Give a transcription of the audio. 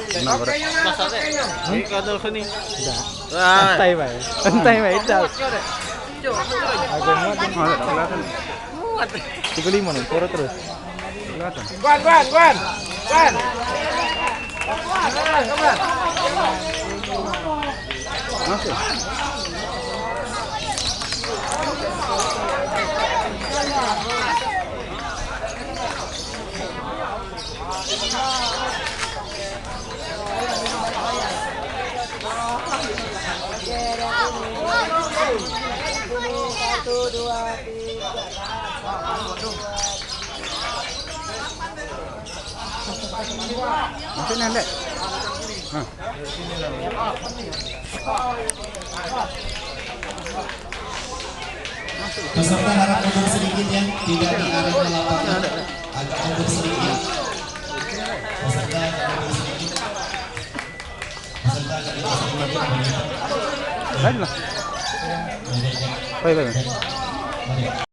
Tenang, bro. Kadal sini. Santai, Pak. Santai, Pak. Itu. Agak muat. Kelihatan. Muat. 35 nih, turun terus. Kelihatan. Guan. Masuk. Masuk nih, Dek. Hah. Peserta harap mundur sedikit ya, tidak di area lapangan, agak mundur sedikit. Peserta agak mundur sedikit. Peserta agak mundur sedikit. Baiklah. Baik.